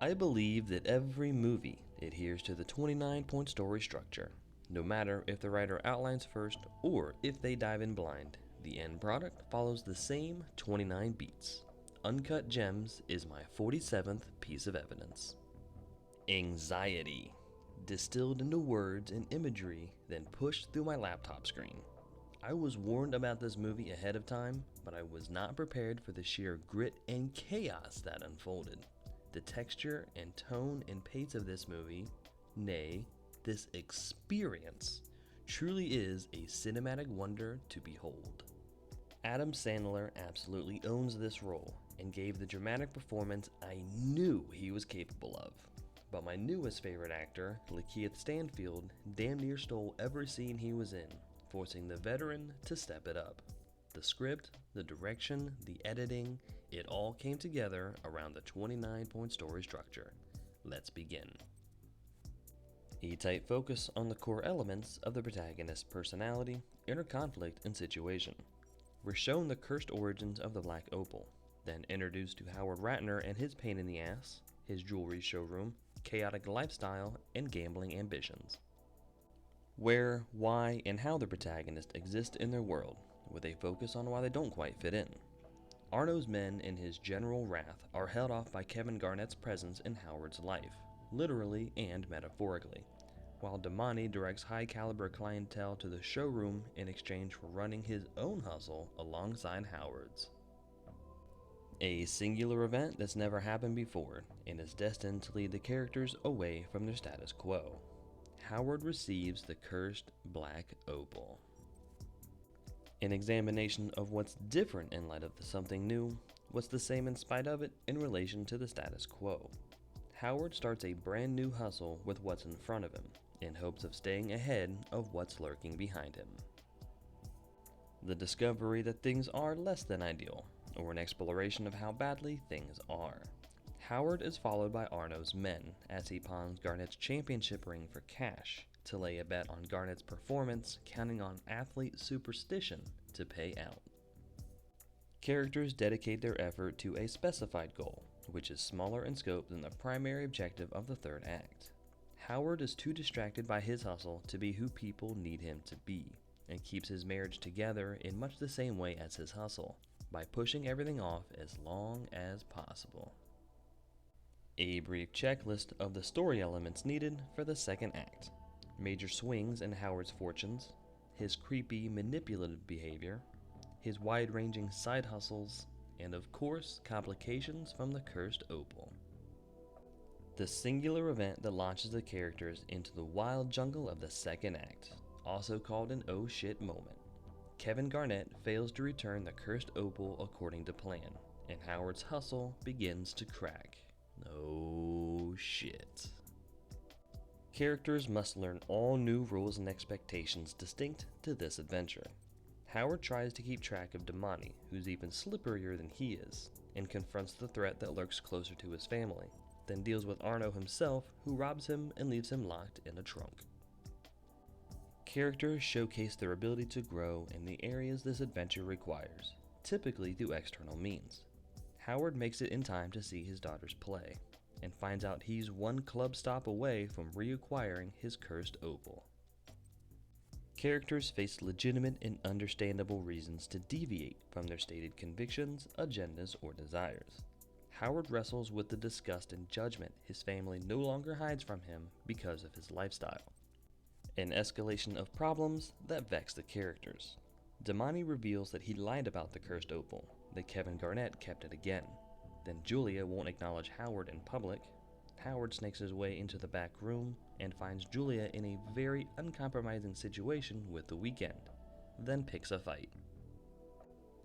I believe that every movie adheres to the 29-point story structure. No matter if the writer outlines first or if they dive in blind, the end product follows the same 29 beats. Uncut Gems is my 47th piece of evidence. Anxiety. Distilled into words and imagery, then pushed through my laptop screen. I was warned about this movie ahead of time, but I was not prepared for the sheer grit and chaos that unfolded. The texture and tone and pace of this movie, nay, this experience, truly is a cinematic wonder to behold. Adam Sandler absolutely owns this role and gave the dramatic performance I knew he was capable of. But my newest favorite actor, Lakeith Stanfield, damn near stole every scene he was in, forcing the veteran to step it up. The script, the direction, the editing, it all came together around the 29-point story structure. Let's begin. A tight focus on the core elements of the protagonist's personality, inner conflict, and situation. We're shown the cursed origins of the Black Opal, then introduced to Howard Ratner and his pain in the ass, his jewelry showroom, chaotic lifestyle, and gambling ambitions. Where, why, and how the protagonists exist in their world, with a focus on why they don't quite fit in. Arno's men and his general wrath are held off by Kevin Garnett's presence in Howard's life, literally and metaphorically, while Damani directs high-caliber clientele to the showroom in exchange for running his own hustle alongside Howard's. A singular event that's never happened before and is destined to lead the characters away from their status quo. Howard receives the cursed Black Opal. An examination of what's different in light of the something new, what's the same in spite of it in relation to the status quo. Howard starts a brand new hustle with what's in front of him, in hopes of staying ahead of what's lurking behind him. The discovery that things are less than ideal, or an exploration of how badly things are. Howard is followed by Arno's men as he pawns Garnett's championship ring for cash to lay a bet on Garnett's performance, counting on athlete superstition to pay out. Characters dedicate their effort to a specified goal, which is smaller in scope than the primary objective of the third act. Howard is too distracted by his hustle to be who people need him to be, and keeps his marriage together in much the same way as his hustle, by pushing everything off as long as possible. A brief checklist of the story elements needed for the second act. Major swings in Howard's fortunes, his creepy, manipulative behavior, his wide-ranging side hustles, and of course, complications from the cursed opal. The singular event that launches the characters into the wild jungle of the second act, also called an oh shit moment. Kevin Garnett fails to return the cursed opal according to plan, and Howard's hustle begins to crack. Oh shit. Characters must learn all new rules and expectations distinct to this adventure. Howard tries to keep track of Damani, who's even slipperier than he is, and confronts the threat that lurks closer to his family, then deals with Arno himself, who robs him and leaves him locked in a trunk. Characters showcase their ability to grow in the areas this adventure requires, typically through external means. Howard makes it in time to see his daughters play, and finds out he's one club stop away from reacquiring his cursed opal. Characters face legitimate and understandable reasons to deviate from their stated convictions, agendas, or desires. Howard wrestles with the disgust and judgment his family no longer hides from him because of his lifestyle. An escalation of problems that vex the characters. Damani reveals that he lied about the cursed opal, that Kevin Garnett kept it again. Then Julia won't acknowledge Howard in public. Howard snakes his way into the back room and finds Julia in a very uncompromising situation with the weekend, then picks a fight.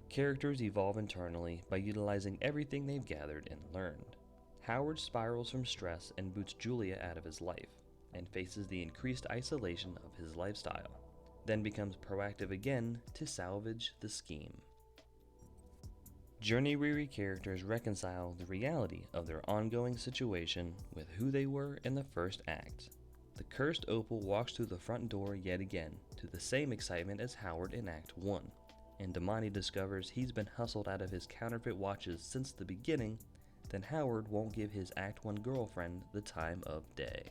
Characters evolve internally by utilizing everything they've gathered and learned. Howard spirals from stress and boots Julia out of his life, and faces the increased isolation of his lifestyle, then becomes proactive again to salvage the scheme. Journey-weary characters reconcile the reality of their ongoing situation with who they were in the first act. The cursed opal walks through the front door yet again, to the same excitement as Howard in Act 1, and Damani discovers he's been hustled out of his counterfeit watches since the beginning, then Howard won't give his Act 1 girlfriend the time of day.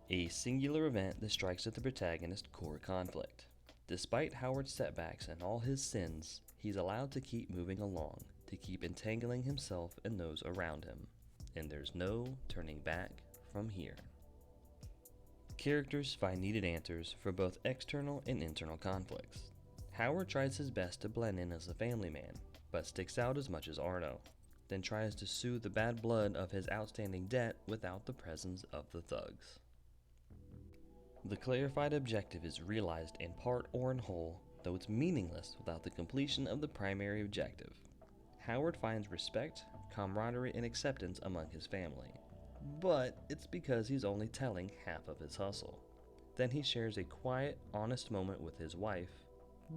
A singular event that strikes at the protagonist's core conflict. Despite Howard's setbacks and all his sins, he's allowed to keep moving along, to keep entangling himself and those around him, and there's no turning back from here. Characters find needed answers for both external and internal conflicts. Howard tries his best to blend in as a family man, but sticks out as much as Arno, then tries to soothe the bad blood of his outstanding debt without the presence of the thugs. The clarified objective is realized in part or in whole, though it's meaningless without the completion of the primary objective. Howard finds respect, camaraderie, and acceptance among his family, but it's because he's only telling half of his hustle. Then he shares a quiet, honest moment with his wife,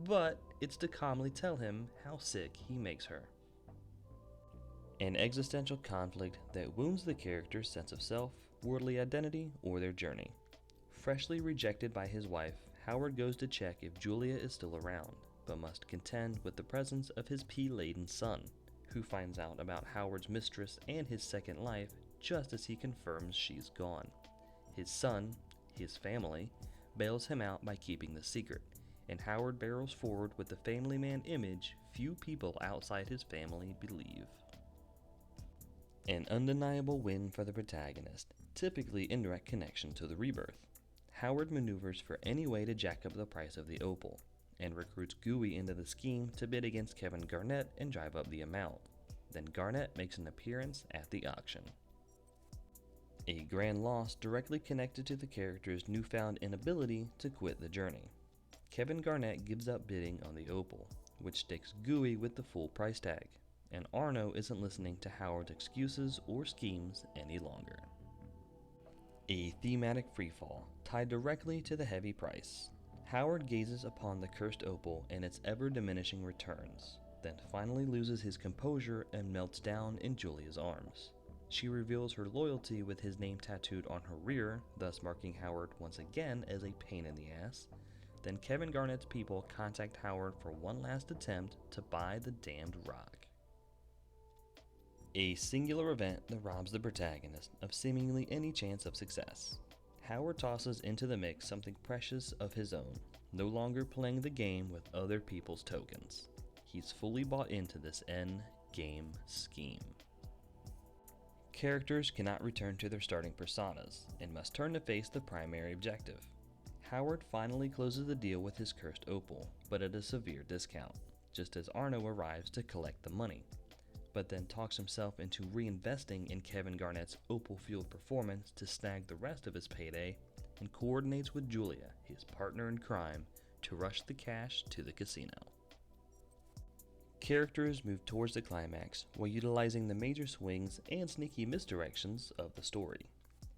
but it's to calmly tell him how sick he makes her. An existential conflict that wounds the character's sense of self, worldly identity, or their journey. Freshly rejected by his wife, Howard goes to check if Julia is still around, but must contend with the presence of his pea-laden son, who finds out about Howard's mistress and his second life just as he confirms she's gone. His son, his family, bails him out by keeping the secret, and Howard barrels forward with the family man image few people outside his family believe. An undeniable win for the protagonist, typically in direct connection to the rebirth. Howard maneuvers for any way to jack up the price of the opal, and recruits Gooey into the scheme to bid against Kevin Garnett and drive up the amount. Then Garnett makes an appearance at the auction. A grand loss directly connected to the character's newfound inability to quit the journey. Kevin Garnett gives up bidding on the opal, which sticks Gooey with the full price tag, and Arno isn't listening to Howard's excuses or schemes any longer. A thematic freefall, tied directly to the heavy price. Howard gazes upon the cursed opal and its ever-diminishing returns, then finally loses his composure and melts down in Julia's arms. She reveals her loyalty with his name tattooed on her rear, thus marking Howard once again as a pain in the ass. Then Kevin Garnett's people contact Howard for one last attempt to buy the damned rock. A singular event that robs the protagonist of seemingly any chance of success. Howard tosses into the mix something precious of his own, no longer playing the game with other people's tokens. He's fully bought into this end-game scheme. Characters cannot return to their starting personas, and must turn to face the primary objective. Howard finally closes the deal with his cursed opal, but at a severe discount, just as Arno arrives to collect the money, but then talks himself into reinvesting in Kevin Garnett's opal-fueled performance to snag the rest of his payday, and coordinates with Julia, his partner in crime, to rush the cash to the casino. Characters move towards the climax while utilizing the major swings and sneaky misdirections of the story.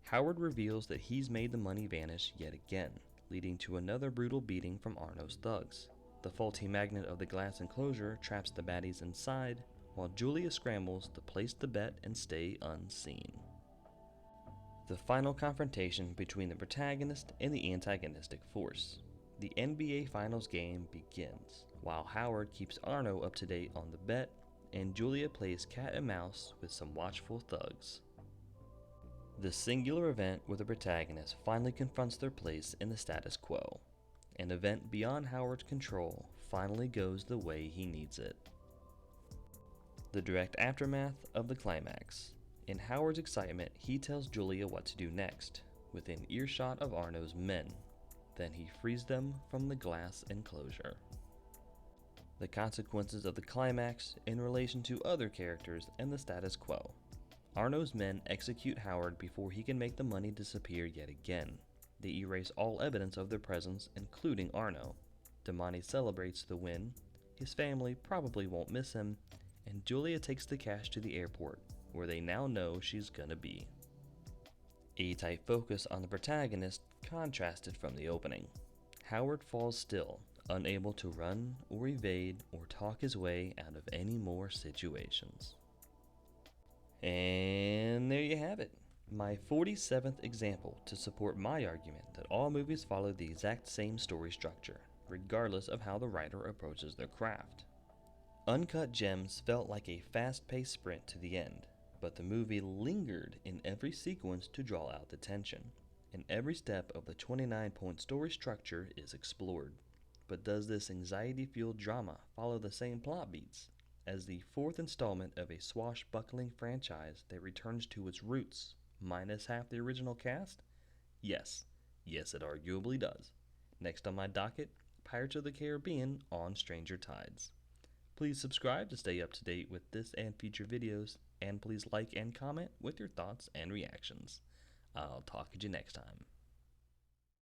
Howard reveals that he's made the money vanish yet again, leading to another brutal beating from Arno's thugs. The faulty magnet of the glass enclosure traps the baddies inside, while Julia scrambles to place the bet and stay unseen. The final confrontation between the protagonist and the antagonistic force. The NBA Finals game begins, while Howard keeps Arno up to date on the bet, and Julia plays cat and mouse with some watchful thugs. The singular event where the protagonist finally confronts their place in the status quo. An event beyond Howard's control finally goes the way he needs it. The direct aftermath of the climax. In Howard's excitement, he tells Julia what to do next, within earshot of Arno's men. Then he frees them from the glass enclosure. The consequences of the climax in relation to other characters and the status quo. Arno's men execute Howard before he can make the money disappear yet again. They erase all evidence of their presence, including Arno. Damani celebrates the win. His family probably won't miss him, and Julia takes the cash to the airport, where they now know she's gonna be. A tight focus on the protagonist contrasted from the opening. Howard falls still, unable to run or evade or talk his way out of any more situations. And there you have it, my 47th example to support my argument that all movies follow the exact same story structure, regardless of how the writer approaches their craft. Uncut Gems felt like a fast paced sprint to the end, but the movie lingered in every sequence to draw out the tension, and every step of the 29-point story structure is explored. But does this anxiety fueled drama follow the same plot beats as the fourth installment of a swashbuckling franchise that returns to its roots, minus half the original cast? Yes, yes, it arguably does. Next on my docket, Pirates of the Caribbean on Stranger Tides. Please subscribe to stay up to date with this and future videos, and please like and comment with your thoughts and reactions. I'll talk to you next time.